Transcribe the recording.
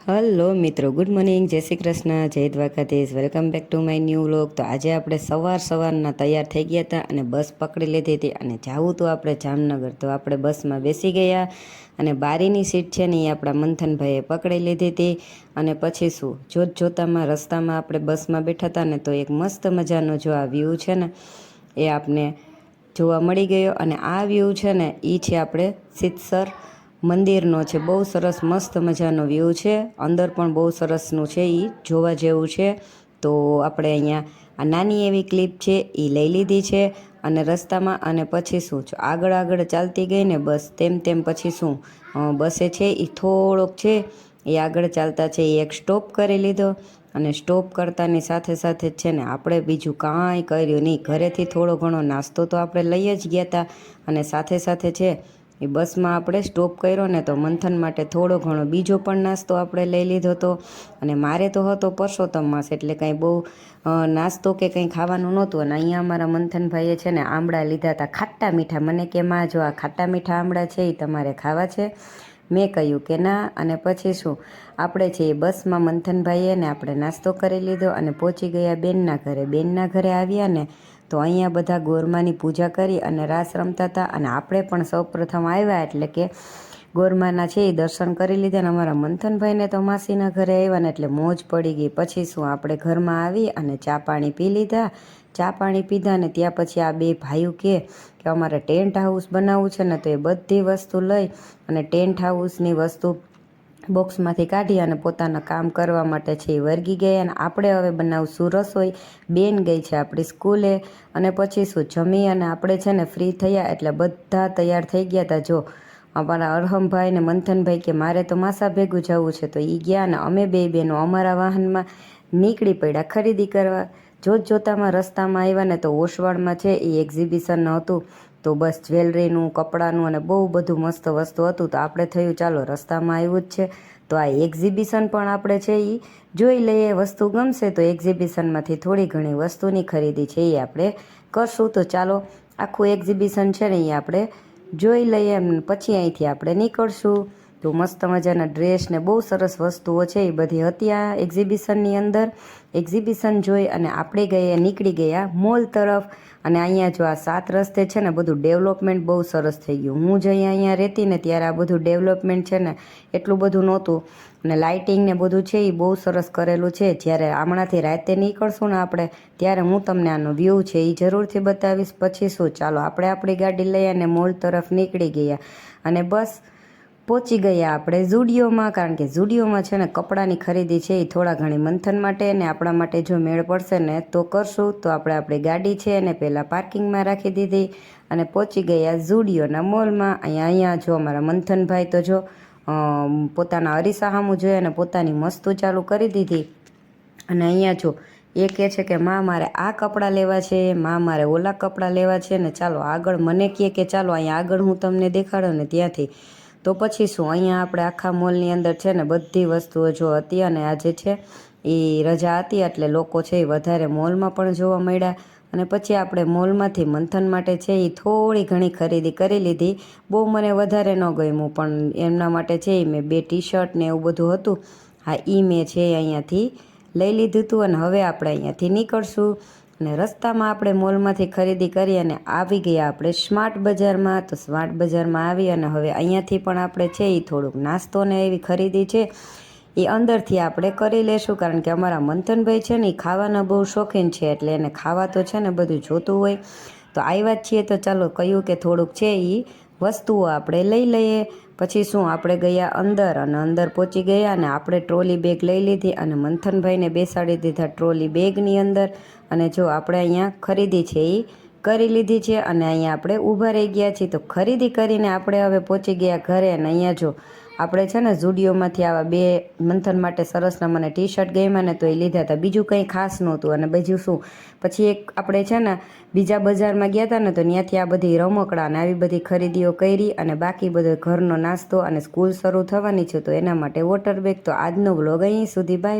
Hello મિત્રો, good morning, જય શ્રી કૃષ્ણ, જય Dwarkadhish. Welcome back to my new vlog. તો આજે આપણે સવારના તૈયાર થઈ ગયા હતા અને બસ પકડી લીધી હતી અને જવું તો આપણે જામનગર. તો આપણે બસમાં બેસી ગયા અને બારીની સીટ છે ને એ આપણા મંથનભાઈએ પકડી લીધી હતી. અને પછી શું, જોતામાં રસ્તામાં આપણે બસમાં બેઠા હતા ને તો એક મસ્ત મજાનો જો આ વ્યૂ છે ને એ આપને જોવા મળી ગયો. અને આ વ્યૂ છે ને એ છે આપણે સિદ્ધસર મંદિરનો છે. બહુ સરસ મસ્ત મજાનો વ્યૂ છે. અંદર પણ બહુ સરસનું છે, એ જોવા જેવું છે. તો આપણે અહીંયા આ નાની એવી ક્લિપ છે એ લઈ લીધી છે અને રસ્તામાં. અને પછી શું, આગળ ચાલતી ગઈ ને બસ, તેમ પછી શું, બસે છે એ થોડોક છે એ આગળ ચાલતા છે એ એક સ્ટોપ કરી લીધો. અને સ્ટોપ કરતાની સાથે સાથે છે ને આપણે બીજું કાંઈ કર્યું નહીં. ઘરેથી થોડો ઘણો નાસ્તો તો આપણે લઈ જ ગયા હતા અને સાથે સાથે છે એ બસમાં આપણે સ્ટોપ કર્યો ને તો મંથન માટે થોડો ઘણો બીજો પણ નાસ્તો આપણે લઈ લીધો હતો. અને મારે તો હતો પરસોત્તમ માસ, એટલે કાંઈ બહુ નાસ્તો કે કંઈ ખાવાનું નહોતું. અને અહીંયા અમારા મંથનભાઈએ છે ને આંબળા લીધા હતા, ખાટા મીઠા. મને કે માં જો આ ખાટા મીઠા આંબળા છે એ તમારે ખાવા છે? મેં કહ્યું કે ના. અને પછી શું, આપણે છે એ બસમાં મંથનભાઈએ ને આપણે નાસ્તો કરી લીધો અને પહોંચી ગયા બેનના ઘરે. બેનના ઘરે આવ્યા ને તો અહીંયા બધા ગોરમાની પૂજા કરી અને રાસ રમતા હતા. અને આપણે પણ સૌપ્રથમ આવ્યા એટલે કે ગોરમાના છે એ દર્શન કરી લીધા. ને અમારા મંથનભાઈને તો માસીના ઘરે આવ્યા ને એટલે મોજ પડી ગઈ. પછી શું, આપણે ઘરમાં આવી અને ચા પાણી પી લીધા. ચા પાણી પીધા ને ત્યાં પછી આ બે ભાઈઓ કે અમારે ટેન્ટ હાઉસ બનાવવું છે ને તો એ બધી વસ્તુ લઈ અને ટેન્ટ હાઉસની વસ્તુ બોક્સમાંથી કાઢી અને પોતાના કામ કરવા માટે છે એ વર્ગી ગયા. અને આપણે હવે બનાવશું રસોઈ. બેન ગઈ છે આપણી સ્કૂલે. અને પછી શું, જમી અને આપણે છે ને ફ્રી થયા એટલે બધા તૈયાર થઈ ગયા હતા. જો અમારા અરહમભાઈ ને મંથનભાઈ કે મારે તો માસા ભેગું જવું છે તો એ ગયા ને અમે બે બહેનો અમારા વાહનમાં નીકળી પડ્યા ખરીદી કરવા. જોતામાં રસ્તામાં આવ્યા ને તો ઓસવાળમાં છે એ એક્ઝિબિશન હતું. તો બસ જ્વેલરીનું, કપડાનું અને બહુ બધું મસ્ત વસ્તુ હતું. તો આપણે થયું ચાલો રસ્તામાં આવ્યું જ છે તો આ એક્ઝિબિશન પણ આપણે છે એ જોઈ લઈએ. વસ્તુ ગમશે તો એક્ઝિબિશનમાંથી થોડી ઘણી વસ્તુની ખરીદી છે એ આપણે કરશું. તો ચાલો આખું એક્ઝિબિશન છે ને એ આપણે જોઈ લઈએ. એમ પછી અહીંથી આપણે નીકળશું. તો મસ્ત મજાના ડ્રેસ ને બહુ સરસ વસ્તુઓ છે એ બધી હતી આ એક્ઝિબિશનની અંદર. એક્ઝિબિશન જોઈ અને આપણે નીકળી ગયા મોલ તરફ. અને અહીંયા જો આ 7 રસ્તે છે ને બધું ડેવલપમેન્ટ બહુ સરસ થઈ ગયું. હું જ અહીંયા રહેતી ને ત્યારે આ બધું ડેવલપમેન્ટ છે ને એટલું બધું નહોતું. અને લાઇટિંગ ને બધું છે એ બહુ સરસ કરેલું છે. જ્યારે હમણાંથી રાતે નીકળશું ને આપણે ત્યારે હું તમને આનો વ્યૂ છે એ જરૂરથી બતાવીશ. પછી શું, ચાલો આપણે આપણી ગાડી લઈ અને મોલ તરફ નીકળી ગયા. અને બસ પહોંચી ગયા આપણે ઝુડિયોમાં. કારણ કે ઝુડિયોમાં છે ને કપડાની ખરીદી છે એ થોડા ઘણી મંથન માટે ને આપણા માટે જો મેળ પડશે ને તો કરશું. તો આપણે આપણી ગાડી છે એને પહેલાં પાર્કિંગમાં રાખી દીધી અને પહોંચી ગયા ઝુડિયોના મોલમાં. અહીંયા જો અમારા મંથનભાઈ તો જો પોતાના અરીસા સામું જોઈ અને પોતાની મસ્તું ચાલુ કરી દીધી. અને અહીંયા જો એ કહે છે કે માં મારે આ કપડાં લેવા છે, માં મારે ઓલા કપડાં લેવા છે. ને ચાલો આગળ મને કહે કે ચાલો અહીંયા આગળ હું તમને દેખાડું ને ત્યાંથી. તો પછી શું, અહીંયા આપણે આખા મોલની અંદર છે ને બધી વસ્તુઓ જો હતી. અને આજે છે એ રજા હતી એટલે લોકો છે એ વધારે મોલમાં પણ જોવા મળ્યા. અને પછી આપણે મોલમાંથી મંથન માટે છે એ થોડી ઘણી ખરીદી કરી લીધી. બહુ મને વધારે ન ગમ્યું પણ એમના માટે છે એ મેં 2 ટી-શર્ટ ને એવું બધું હતું. હા, એ મેં છે અહીંયાથી લઈ લીધું હતું. અને હવે આપણે અહીંયાથી નીકળશું. અને રસ્તામાં આપણે મોલમાંથી ખરીદી કરી અને આવી ગયા આપણે સ્માર્ટ બજારમાં. તો સ્માર્ટ બજારમાં આવી અને હવે અહીંયાથી પણ આપણે છે એ થોડુંક નાસ્તો ને એવી ખરીદી છે એ અંદરથી આપણે કરી લેશું. કારણ કે અમારા મંથનભાઈ છે ને એ ખાવાના બહુ શોખીન છે એટલે એને ખાવા તો છે ને બધું જોતું હોય. તો આવ્યા જ છીએ તો ચાલો કહ્યું કે થોડુંક છે એ વસ્તુઓ આપણે લઈ લઈએ. પછી શું, આપણે ગયા અંદર અને અંદર પહોંચી ગયા અને આપણે ટ્રોલી બેગ લઈ લીધી અને મંથનભાઈને બેસાડી દીધા ટ્રોલી બેગની અંદર. અને જો આપણે અહીંયા ખરીદી છે એ કરી લીધી છે અને અહીંયા આપણે ઊભા રહી ગયા છીએ. તો ખરીદી કરીને આપણે હવે પહોંચી ગયા ઘરે. અને અહીંયા જો આપણે છે ને ઝુડિયોમાંથી આવા 2 મંથન માટે સરસના મને ટી-શર્ટ ગમ્યા ને તો એ લીધા હતા. બીજું કંઈ ખાસ નહોતું. અને બીજું શું, પછી એક આપણે છે ને બીજા બજારમાં ગયા હતા ને તો ત્યાંથી આ બધી રમકડા અને આવી બધી ખરીદીઓ કરી. અને બાકી બધો ઘરનો નાસ્તો અને સ્કૂલ શરૂ થવાની છે તો એના માટે વોટર બેગ. તો આજનો વ્લોગ અહીં સુધી, બાય.